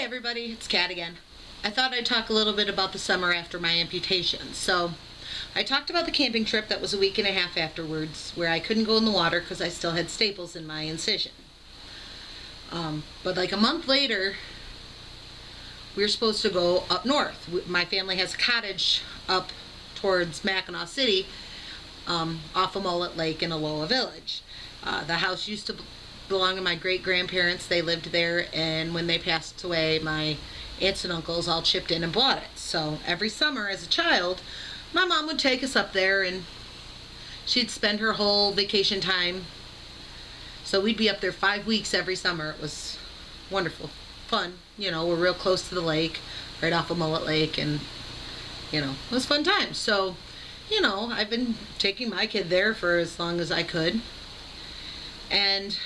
everybody, it's Kat again. I thought I'd talk a little bit about the summer after my amputation. So, I talked about the camping trip that was a week and a half afterwards, where I couldn't go in the water because I still had staples in my incision. But like a month later, we were supposed to go up north. My family has a cottage up towards Mackinac City, off of Mullet Lake in Aloha Village. The house used to belong to my great-grandparents. They lived there, and when they passed away, my aunts and uncles all chipped in and bought it. So every summer as a child, my mom would take us up there, and she'd spend her whole vacation time. So we'd be up there 5 weeks every summer. It was wonderful, fun. You know, we're real close to the lake, right off of Mullet Lake, and, you know, it was fun times. So, you know, I've been taking my kid there for as long as I could. And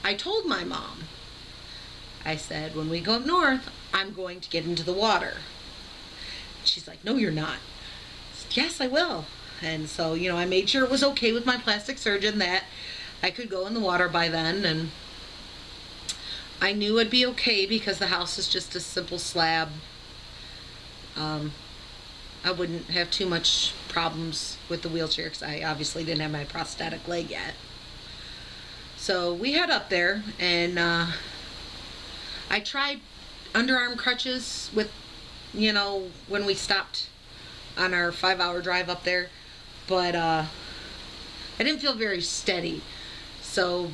I told my mom, I said, when we go up north, I'm going to get into the water. She's like, no, you're not. I said, yes, I will. And so, you know, I made sure it was okay with my plastic surgeon that I could go in the water by then. And I knew it'd be okay because the house is just a simple slab. I wouldn't have too much problems with the wheelchair because I obviously didn't have my prosthetic leg yet. So we head up there, and I tried underarm crutches with, you know, when we stopped on our 5-hour drive up there, but I didn't feel very steady. So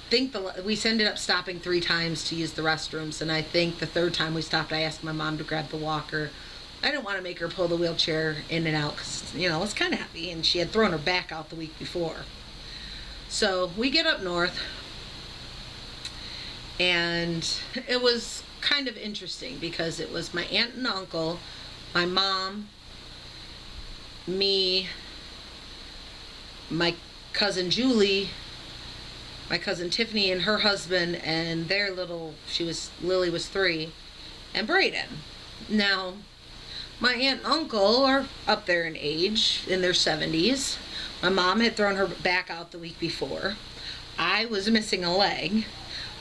we ended up stopping 3 times to use the restrooms, and I think the 3rd time we stopped, I asked my mom to grab the walker. I didn't want to make her pull the wheelchair in and out because, you know, it was kind of heavy, and she had thrown her back out the week before. So we get up north, and it was kind of interesting because it was my aunt and uncle, my mom, me, my cousin Julie, my cousin Tiffany and her husband, and their little, Lily was 3, and Braden. Now, my aunt and uncle are up there in age, in their 70s. My mom had thrown her back out the week before. I was missing a leg.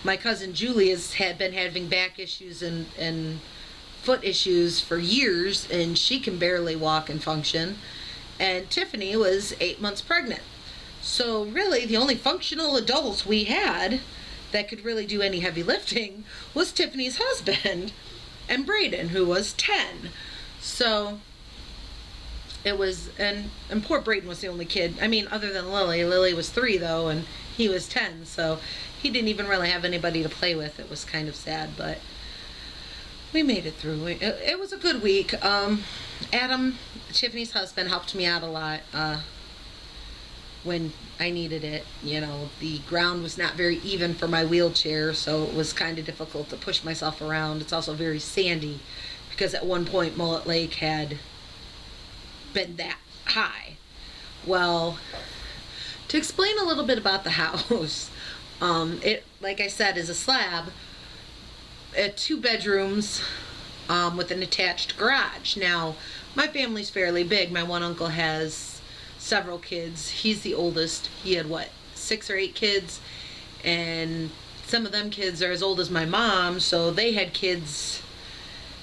My cousin Julie had been having back issues and foot issues for years, and she can barely walk and function. And Tiffany was 8 months pregnant. So really, the only functional adults we had that could really do any heavy lifting was Tiffany's husband and Braden, who was 10. So it was, and poor Braden was the only kid. I mean, other than Lily. Lily was 3, though, and he was 10, so he didn't even really have anybody to play with. It was kind of sad, but we made it through. It was a good week. Adam, Tiffany's husband, helped me out a lot when I needed it. You know, the ground was not very even for my wheelchair, so it was kind of difficult to push myself around. It's also very sandy because at one point Mullet Lake had been that high. Well, to explain a little bit about the house, it, like I said, is a slab, 2 bedrooms with an attached garage. Now, my family's fairly big. My one uncle has several kids. He's the oldest. He had, 6 or 8 kids, and some of them kids are as old as my mom, so they had kids.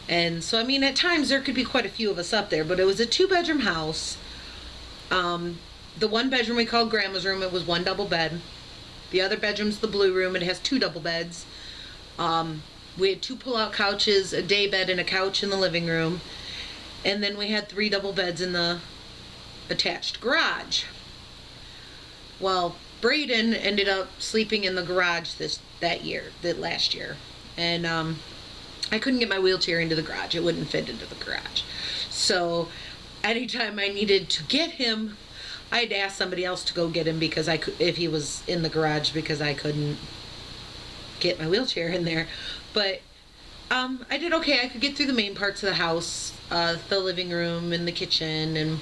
And so, I mean, at times there could be quite a few of us up there, but it was a 2-bedroom house. The 1 bedroom we called Grandma's room. It was 1 double bed. The other bedroom's the blue room. It has 2 double beds. We had 2 pull-out couches, a day bed, and a couch in the living room. And then we had 3 double beds in the attached garage. Well, Braden ended up sleeping in the garage last year. And I couldn't get my wheelchair into the garage. It wouldn't fit into the garage. So anytime I needed to get him, I had to ask somebody else to go get him because if he was in the garage, because I couldn't get my wheelchair in there. But I did okay. I could get through the main parts of the house, the living room and the kitchen, and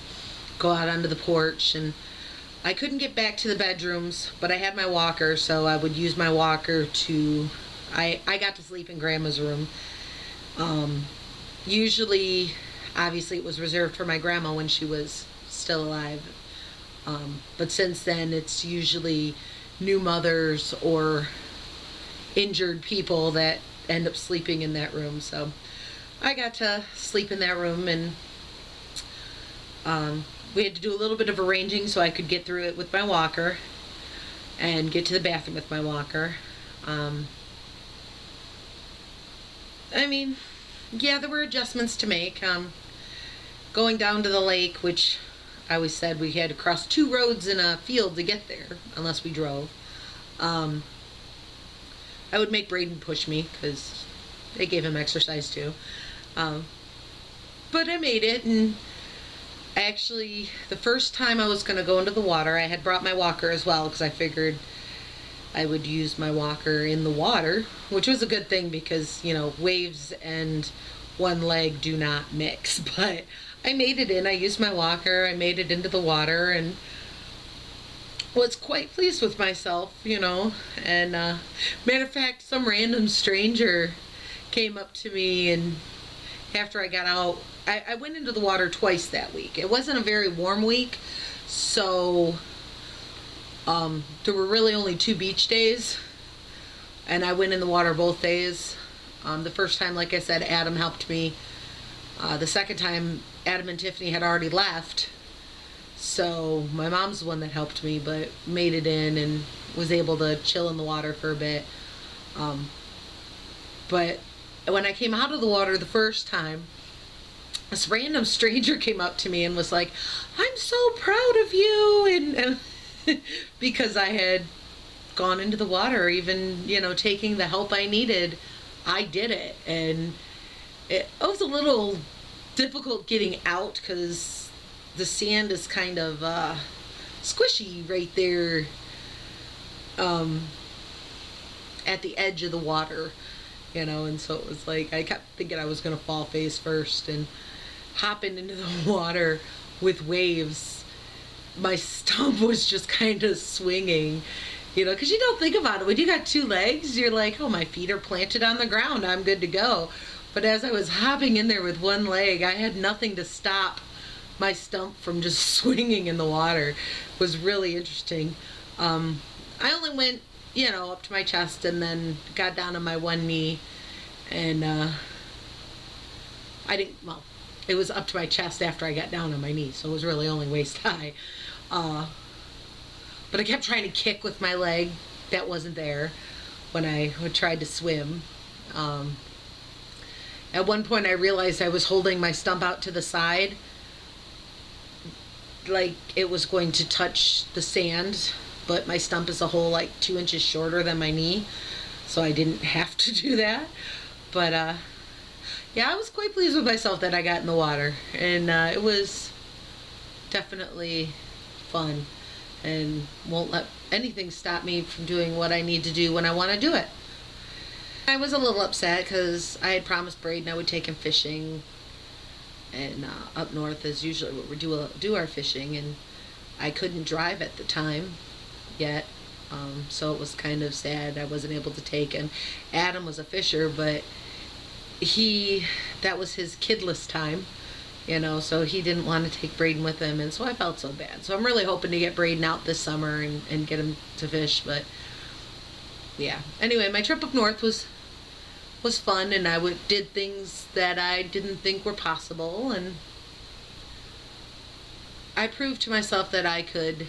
go out onto the porch. And I couldn't get back to the bedrooms, but I had my walker, so I would use my walker to, I got to sleep in Grandma's room. Usually, obviously, it was reserved for my grandma when she was still alive. But since then, it's usually new mothers or injured people that end up sleeping in that room. So I got to sleep in that room, and we had to do a little bit of arranging so I could get through it with my walker and get to the bathroom with my walker. I mean, yeah, there were adjustments to make. Going down to the lake, which I always said we had to cross 2 roads in a field to get there, unless we drove. I would make Braden push me, because they gave him exercise too. But I made it, and actually, the first time I was going to go into the water, I had brought my walker as well, because I figured I would use my walker in the water, which was a good thing because, you know, waves and one leg do not mix. But I made it in. I used my walker. I made it into the water and was quite pleased with myself, you know. And matter of fact, some random stranger came up to me, and after I got out, I went into the water twice that week. It wasn't a very warm week, so there were really only 2 beach days, and I went in the water both days. The first time, like I said, Adam helped me. The second time, Adam and Tiffany had already left, so my mom's the one that helped me, but made it in and was able to chill in the water for a bit. But when I came out of the water the first time, this random stranger came up to me and was like, "I'm so proud of you," and because I had gone into the water, even, you know, taking the help I needed, I did it. And it was a little difficult getting out because the sand is kind of squishy right there at the edge of the water, you know, and so it was like I kept thinking I was going to fall face first, and hopping into the water with waves, my stump was just kind of swinging, you know, because you don't think about it. When you got 2 legs, you're like, oh, my feet are planted on the ground, I'm good to go. But as I was hopping in there with 1 leg, I had nothing to stop my stump from just swinging in the water. It was really interesting. I only went, you know, up to my chest, and then got down on my 1 knee, and I didn't, well, it was up to my chest after I got down on my knee, so it was really only waist high. But I kept trying to kick with my leg that wasn't there when I tried to swim. At one point I realized I was holding my stump out to the side, like it was going to touch the sand, but my stump is a whole like 2 inches shorter than my knee, so I didn't have to do that. But yeah, I was quite pleased with myself that I got in the water, and it was definitely fun, and won't let anything stop me from doing what I need to do when I want to do it. I was a little upset because I had promised Braden I would take him fishing, and up north is usually where we do our fishing, and I couldn't drive at the time yet, so it was kind of sad I wasn't able to take him. Adam was a fisher, but that was his kidless time, you know, so he didn't want to take Braden with him, and so I felt so bad. So I'm really hoping to get Braden out this summer and get him to fish. But yeah, anyway, my trip up north was fun, and I did things that I didn't think were possible, and I proved to myself that I could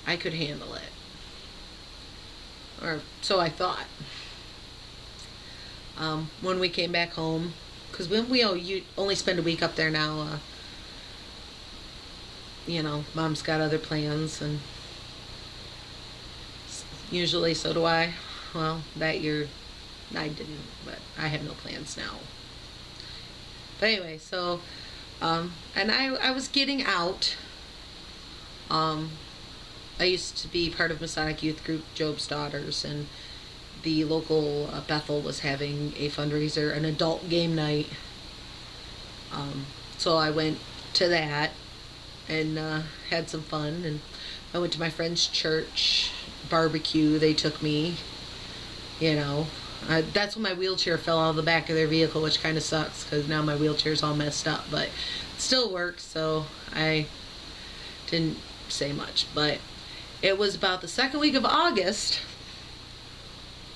handle it, or so I thought. When we came back home, because we only spend a week up there now, you know, Mom's got other plans, and usually so do I. Well, that year I didn't, but I have no plans now. But anyway, so and I was getting out. I used to be part of Masonic Youth Group Job's Daughters, and the local Bethel was having a fundraiser, an adult game night. So I went to that and had some fun, and I went to my friend's church barbecue. They took me, you know. That's when my wheelchair fell out of the back of their vehicle, which kind of sucks because now my wheelchair's all messed up, but it still works, so I didn't say much. But it was about the second week of August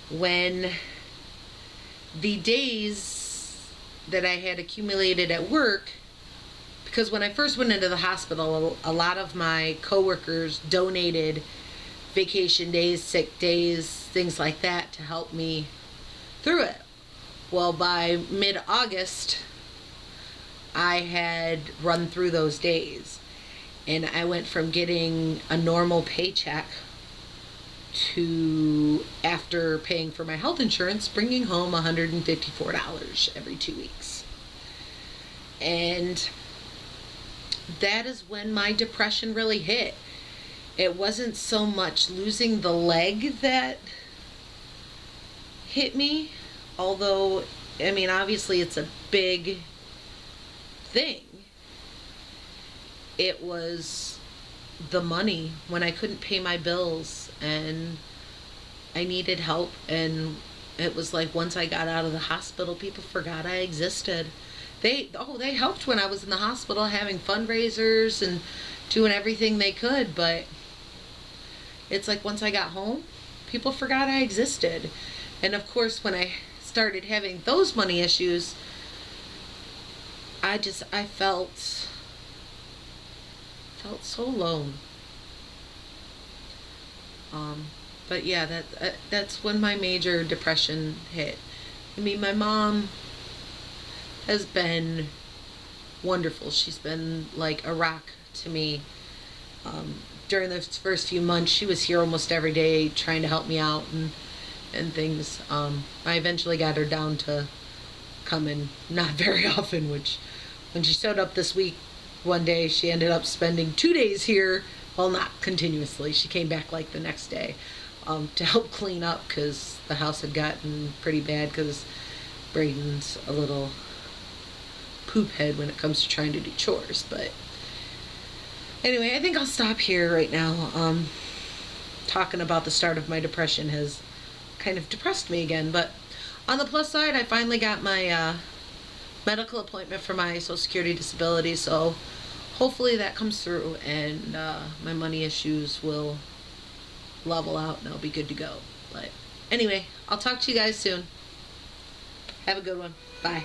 when the days that I had accumulated at work, because when I first went into the hospital, a lot of my coworkers donated vacation days, sick days, things like that to help me through it. Well, by mid-August, I had run through those days, and I went from getting a normal paycheck to, after paying for my health insurance, bringing home $154 every 2 weeks. And that is when my depression really hit. It wasn't so much losing the leg that hit me, although, I mean, obviously it's a big thing. It was the money when I couldn't pay my bills and I needed help, and it was like once I got out of the hospital, people forgot I existed. They helped when I was in the hospital, having fundraisers and doing everything they could, but it's like once I got home, people forgot I existed. And of course, when I started having those money issues, I felt so alone. But yeah, that's when my major depression hit. I mean, my mom has been wonderful. She's been like a rock to me. During those first few months, she was here almost every day trying to help me out and things. I eventually got her down to come in not very often, which when she showed up this week, one day she ended up spending 2 days here. Well, not continuously. She came back like the next day to help clean up because the house had gotten pretty bad because Braden's a little poop head when it comes to trying to do chores. But anyway, I think I'll stop here right now. Talking about the start of my depression has kind of depressed me again. But on the plus side, I finally got my medical appointment for my Social Security disability, so hopefully that comes through and my money issues will level out and I'll be good to go. But anyway, I'll talk to you guys soon. Have a good one. Bye.